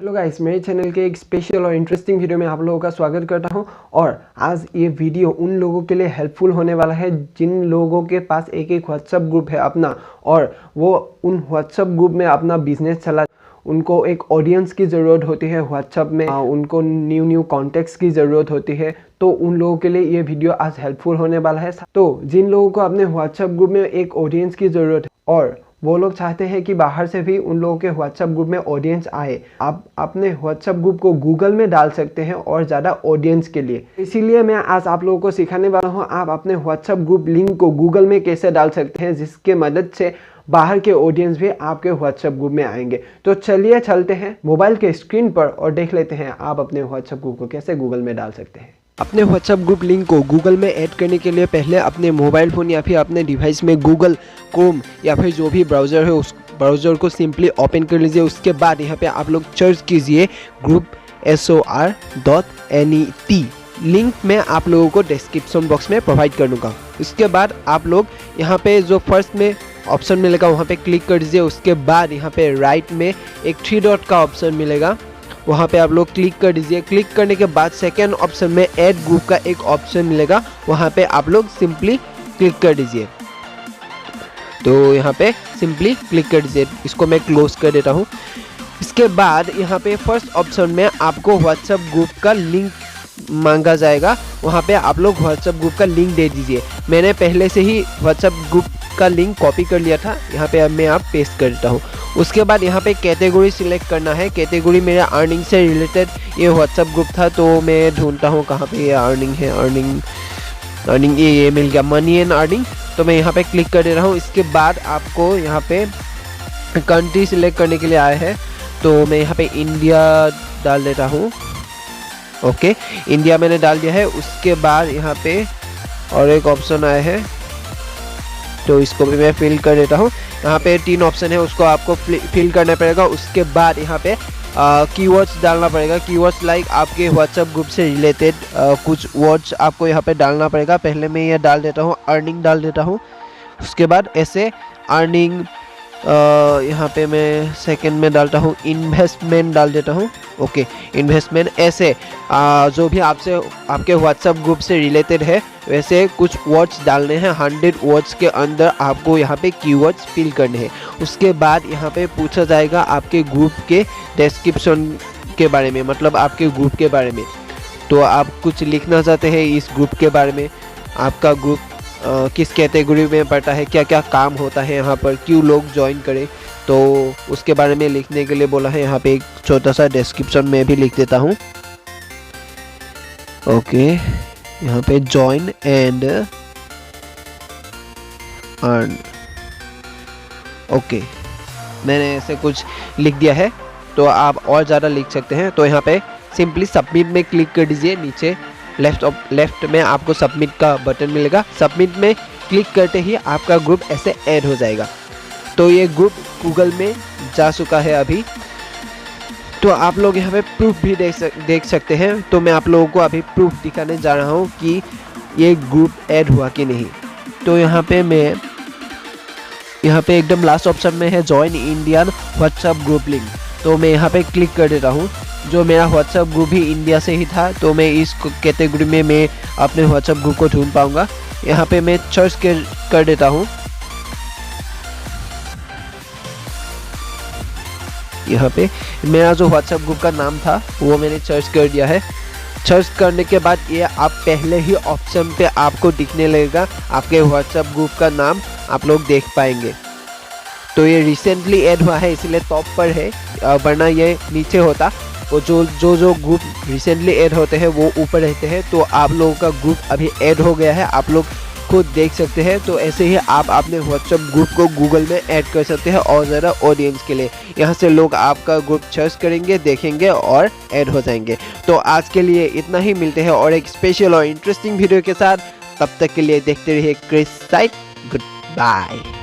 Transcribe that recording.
Hello guys, मेरे channel के एक स्पेशल और इंटरेस्टिंग वीडियो में आप लोगों का स्वागत करता हूं। और आज ये वीडियो उन लोगों के लिए हेल्पफुल होने वाला है जिन लोगों के पास एक व्हाट्सएप ग्रुप है अपना, और वो उन व्हाट्सएप ग्रुप में अपना बिजनेस चला। उनको एक ऑडियंस की ज़रूरत होती है व्हाट्सएप में, उनको न्यू कॉन्टेक्ट्स की ज़रूरत होती है। तो उन लोगों के लिए ये वीडियो आज हेल्पफुल होने वाला है। तो जिन लोगों को अपने व्हाट्सएप ग्रुप में एक ऑडियंस की ज़रूरत है और वो लोग चाहते हैं कि बाहर से भी उन लोगों के व्हाट्सएप ग्रुप में ऑडियंस आए, आप अपने व्हाट्सएप ग्रुप को गूगल में डाल सकते हैं और ज़्यादा ऑडियंस के लिए। इसीलिए मैं आज आप लोगों को सिखाने वाला हूं आप अपने व्हाट्सएप ग्रुप लिंक को गूगल में कैसे डाल सकते हैं, जिसके मदद से बाहर के ऑडियंस भी आपके व्हाट्सएप ग्रुप में आएंगे। तो चलिए चलते हैं मोबाइल के स्क्रीन पर और देख लेते हैं आप अपने व्हाट्सएप ग्रुप को कैसे गूगल में डाल सकते हैं। अपने व्हाट्सएप ग्रुप लिंक को गूगल में ऐड करने के लिए पहले अपने मोबाइल फ़ोन या फिर अपने डिवाइस में गूगल क्रोम या फिर जो भी ब्राउज़र है उस ब्राउज़र को सिंपली ओपन कर लीजिए। उसके बाद यहाँ पे आप लोग सर्च कीजिए group.sor.net। लिंक मैं आप लोगों को डिस्क्रिप्शन बॉक्स में प्रोवाइड कर दूँगा। उसके बाद आप लोग यहाँ पे जो फर्स्ट में ऑप्शन मिलेगा वहाँ पे क्लिक कर दीजिए। उसके बाद यहाँ पे राइट में एक 3 डॉट का ऑप्शन मिलेगा, वहाँ पे आप लोग क्लिक कर दीजिए। क्लिक करने के बाद सेकेंड ऑप्शन में ऐड ग्रुप का एक ऑप्शन मिलेगा, वहाँ पे आप लोग सिंपली क्लिक कर दीजिए। तो यहाँ पे सिंपली क्लिक कर दीजिए। इसको मैं क्लोज कर देता हूँ। इसके बाद यहाँ पे फर्स्ट ऑप्शन में आपको व्हाट्सएप ग्रुप का लिंक मांगा जाएगा, वहाँ पे आप लोग व्हाट्सएप ग्रुप का लिंक दे दीजिए। मैंने पहले से ही व्हाट्सएप ग्रुप का लिंक कॉपी कर लिया था, यहाँ पे अब मैं आप पेस्ट कर देता हूँ। उसके बाद यहाँ पे कैटेगरी सिलेक्ट करना है। कैटेगरी मेरा अर्निंग से रिलेटेड ये व्हाट्सएप ग्रुप था, तो मैं ढूंढता हूँ कहाँ पे ये अर्निंग है। अर्निंग ये मिल गया, मनी एंड अर्निंग। तो मैं यहाँ पे क्लिक कर दे रहा हूँ। इसके बाद आपको यहाँ पे कंट्री सिलेक्ट करने के लिए आया है, तो मैं यहाँ पे इंडिया डाल देता हूँ। ओके, इंडिया मैंने डाल दिया है। उसके बाद यहाँ पे और एक ऑप्शन आया है, तो इसको भी मैं फिल कर देता हूँ। यहाँ पे 3 ऑप्शन है, उसको आपको फिल करना पड़ेगा। उसके बाद यहाँ पे कीवर्ड्स डालना पड़ेगा। कीवर्ड्स लाइक आपके व्हाट्सएप ग्रुप से रिलेटेड कुछ वर्ड्स आपको यहाँ पे डालना पड़ेगा। पहले मैं ये डाल देता हूँ, अर्निंग डाल देता हूँ। उसके बाद ऐसे अर्निंग, यहाँ पे मैं सेकंड में डालता हूँ इन्वेस्टमेंट डाल देता हूँ। Okay, investment. ऐसे जो भी आपके व्हाट्सएप ग्रुप से रिलेटेड है वैसे कुछ वर्ड्स डालने हैं। 100 वर्ड्स के अंदर आपको यहाँ पे कीवर्ड्स फिल करने हैं। उसके बाद यहाँ पे पूछा जाएगा आपके ग्रुप के डिस्क्रिप्शन के बारे में, मतलब आपके ग्रुप के बारे में। तो आप कुछ लिखना चाहते हैं इस ग्रुप के बारे में, आपका ग्रुप किस कैटेगरी में पड़ता है, क्या क्या काम होता है यहाँ पर, क्यों लोग ज्वाइन करें, तो उसके बारे में लिखने के लिए बोला है। यहाँ पे एक छोटा सा डिस्क्रिप्शन में भी लिख देता हूँ। ओके, यहाँ पे ज्वाइन एंड अर्न। ओके, मैंने ऐसे कुछ लिख दिया है, तो आप और ज़्यादा लिख सकते हैं। तो यहाँ पे सिंपली सबमिट में क्लिक कर दीजिए। नीचे लेफ्ट में आपको सबमिट का बटन मिलेगा। सबमिट में क्लिक करते ही आपका ग्रुप ऐसे ऐड हो जाएगा। तो ये ग्रुप गूगल में जा चुका है अभी। तो आप लोग यहाँ पे प्रूफ भी देख सकते हैं। तो मैं आप लोगों को अभी प्रूफ दिखाने जा रहा हूँ कि ये ग्रुप ऐड हुआ कि नहीं। तो यहाँ पे एकदम लास्ट ऑप्शन में है join Indian WhatsApp group link. तो मैं यहाँ पे क्लिक कर देता हूँ। जो मेरा व्हाट्सएप ग्रुप ही इंडिया से ही था, तो मैं इस कैटेगरी में मैं अपने व्हाट्सएप ग्रुप को ढूंढ पाऊँगा। यहाँ पे मैं सर्च कर देता हूँ। यहाँ पे मेरा जो व्हाट्सएप ग्रुप का नाम था वो मैंने सर्च कर दिया है। सर्च करने के बाद ये आप पहले ही ऑप्शन पे आपको दिखने लगेगा, आपके व्हाट्सएप ग्रुप का नाम आप लोग देख पाएंगे। तो ये रिसेंटली ऐड हुआ है इसलिए टॉप पर है, वरना ये नीचे होता। वो जो ग्रुप रिसेंटली ऐड होते हैं वो ऊपर रहते हैं। तो आप लोगों का ग्रुप अभी ऐड हो गया है, आप लोग खुद देख सकते हैं। तो ऐसे ही आप अपने व्हाट्सएप ग्रुप को गूगल में ऐड कर सकते हैं और ज़्यादा ऑडियंस के लिए। यहाँ से लोग आपका ग्रुप सर्च करेंगे, देखेंगे और ऐड हो जाएंगे। तो आज के लिए इतना ही, मिलते हैं और एक स्पेशल और इंटरेस्टिंग वीडियो के साथ। तब तक के लिए देखते रहिए क्रिस साइट। Good bye.